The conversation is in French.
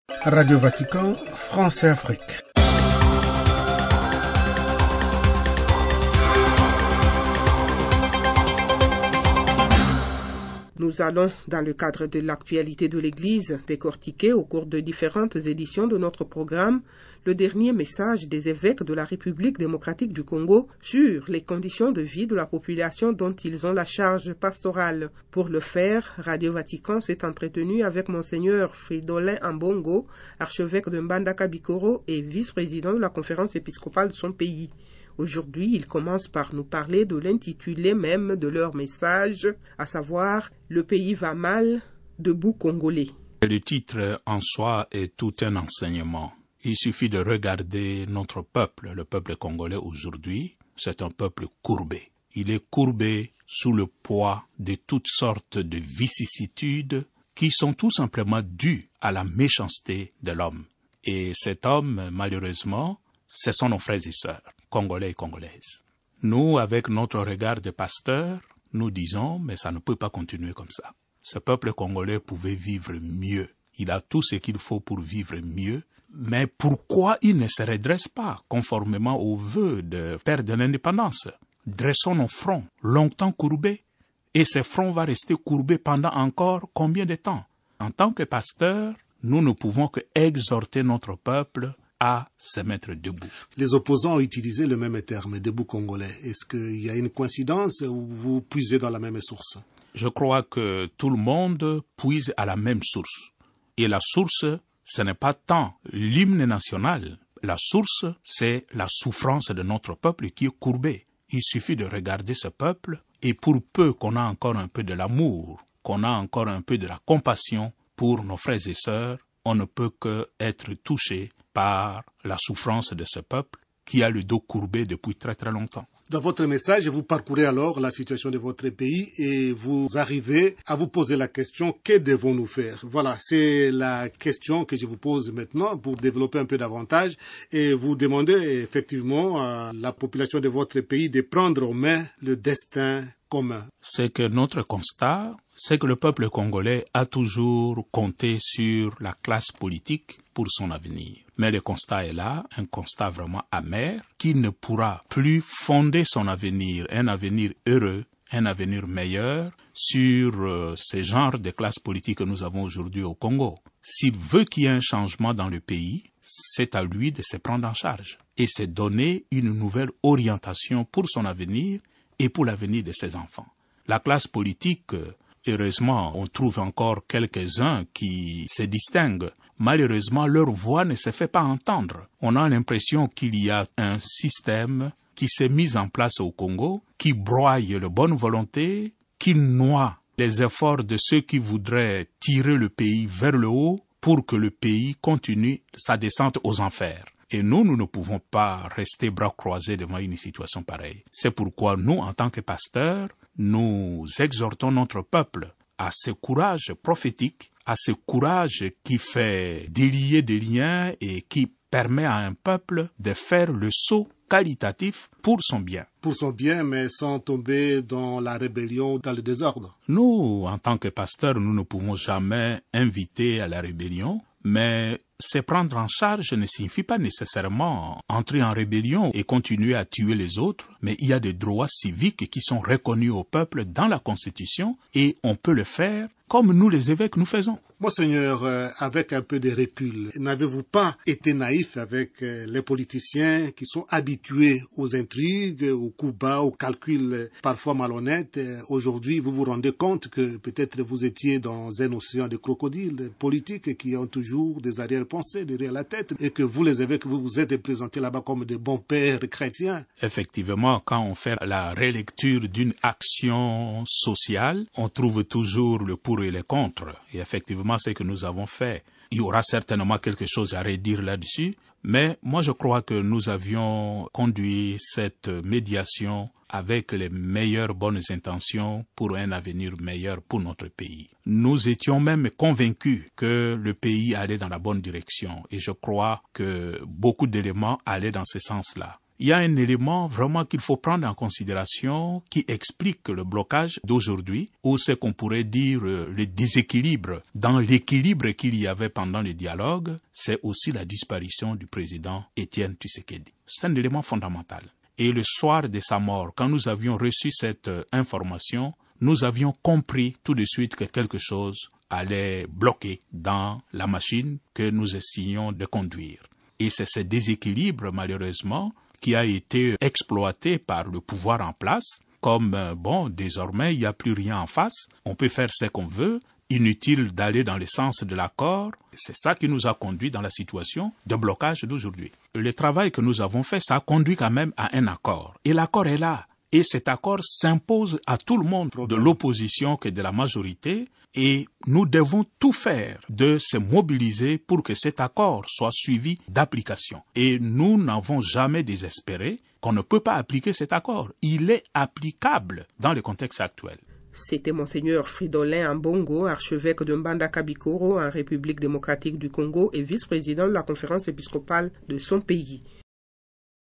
Radio Vatican, France et Afrique. Nous allons, dans le cadre de l'actualité de l'Église, décortiquer au cours de différentes éditions de notre programme le dernier message des évêques de la République démocratique du Congo sur les conditions de vie de la population dont ils ont la charge pastorale. Pour le faire, Radio Vatican s'est entretenu avec Monseigneur Fridolin Ambongo, archevêque de Mbandaka Bikoro et vice-président de la conférence épiscopale de son pays. Aujourd'hui, ils commencent par nous parler de l'intitulé même de leur message, à savoir « Le pays va mal, debout Congolais ». Le titre en soi est tout un enseignement. Il suffit de regarder notre peuple, le peuple congolais aujourd'hui, c'est un peuple courbé. Il est courbé sous le poids de toutes sortes de vicissitudes qui sont tout simplement dues à la méchanceté de l'homme. Et cet homme, malheureusement, ce sont nos frères et sœurs, congolais et congolaises. Nous, avec notre regard de pasteur, nous disons, mais ça ne peut pas continuer comme ça. Ce peuple congolais pouvait vivre mieux. Il a tout ce qu'il faut pour vivre mieux. Mais pourquoi il ne se redresse pas conformément aux vœux de père de l'indépendance? Dressons nos fronts, longtemps courbés, et ces fronts vont rester courbés pendant encore combien de temps? En tant que pasteur, nous ne pouvons que exhorter notre peuple à se mettre debout. Les opposants ont utilisé le même terme, debout congolais. Est-ce qu'il y a une coïncidence ou vous puisez dans la même source? Je crois que tout le monde puise à la même source. Et la source, ce n'est pas tant l'hymne national. La source, c'est la souffrance de notre peuple qui est courbé. Il suffit de regarder ce peuple, et pour peu qu'on a encore un peu de l'amour, qu'on a encore un peu de la compassion pour nos frères et sœurs, on ne peut que être touché par la souffrance de ce peuple qui a le dos courbé depuis très très longtemps. Dans votre message, vous parcourez alors la situation de votre pays et vous arrivez à vous poser la question, que devons-nous faire? Voilà, c'est la question que je vous pose maintenant pour développer un peu davantage et vous demandez effectivement à la population de votre pays de prendre en main le destin commun. C'est que notre constat, c'est que le peuple congolais a toujours compté sur la classe politique pour son avenir. Mais le constat est là, un constat vraiment amer, qui ne pourra plus fonder son avenir, un avenir heureux, un avenir meilleur sur ce genre de classe politique que nous avons aujourd'hui au Congo. S'il veut qu'il y ait un changement dans le pays, c'est à lui de se prendre en charge et se donner une nouvelle orientation pour son avenir et pour l'avenir de ses enfants. La classe politique, heureusement, on trouve encore quelques-uns qui se distinguent. Malheureusement, leur voix ne se fait pas entendre. On a l'impression qu'il y a un système qui s'est mis en place au Congo, qui broie la bonne volonté, qui noie les efforts de ceux qui voudraient tirer le pays vers le haut pour que le pays continue sa descente aux enfers. Et nous ne pouvons pas rester bras croisés devant une situation pareille. C'est pourquoi nous, en tant que pasteurs, nous exhortons notre peuple à ce courage prophétique, à ce courage qui fait délier des liens et qui permet à un peuple de faire le saut qualitatif pour son bien. Pour son bien, mais sans tomber dans la rébellion, dans le désordre. Nous, en tant que pasteurs, nous ne pouvons jamais inviter à la rébellion, mais se prendre en charge ne signifie pas nécessairement entrer en rébellion et continuer à tuer les autres, mais il y a des droits civiques qui sont reconnus au peuple dans la Constitution et on peut le faire comme nous les évêques nous faisons. Monseigneur, avec un peu de recul, n'avez-vous pas été naïf avec les politiciens qui sont habitués aux intrigues, aux coups bas, aux calculs parfois malhonnêtes? Aujourd'hui, vous vous rendez compte que peut-être vous étiez dans un océan de crocodiles politiques qui ont toujours des arrière-pensées derrière la tête et que vous, les évêques, vous vous êtes présentés là-bas comme des bons pères chrétiens. Effectivement, quand on fait la relecture d'une action sociale, on trouve toujours le pour et le contre. Et effectivement, c'est ce que nous avons fait. Il y aura certainement quelque chose à redire là-dessus, mais moi je crois que nous avions conduit cette médiation avec les meilleures bonnes intentions pour un avenir meilleur pour notre pays. Nous étions même convaincus que le pays allait dans la bonne direction et je crois que beaucoup d'éléments allaient dans ce sens-là. il y a un élément vraiment qu'il faut prendre en considération qui explique le blocage d'aujourd'hui, ou ce qu'on pourrait dire le déséquilibre dans l'équilibre qu'il y avait pendant le dialogue, c'est aussi la disparition du président Étienne Tshisekedi. C'est un élément fondamental. Et le soir de sa mort, quand nous avions reçu cette information, nous avions compris tout de suite que quelque chose allait bloquer dans la machine que nous essayons de conduire. Et c'est ce déséquilibre, malheureusement, qui a été exploité par le pouvoir en place, comme, désormais, il n'y a plus rien en face, on peut faire ce qu'on veut, inutile d'aller dans le sens de l'accord. C'est ça qui nous a conduit dans la situation de blocage d'aujourd'hui. Le travail que nous avons fait, ça a conduit quand même à un accord. Et l'accord est là. Et cet accord s'impose à tout le monde, de l'opposition que de la majorité, et nous devons tout faire de se mobiliser pour que cet accord soit suivi d'application. Et nous n'avons jamais désespéré qu'on ne peut pas appliquer cet accord. Il est applicable dans le contexte actuel. C'était Monseigneur Fridolin Ambongo, archevêque de Mbandaka-Bikoro en République démocratique du Congo et vice-président de la conférence épiscopale de son pays.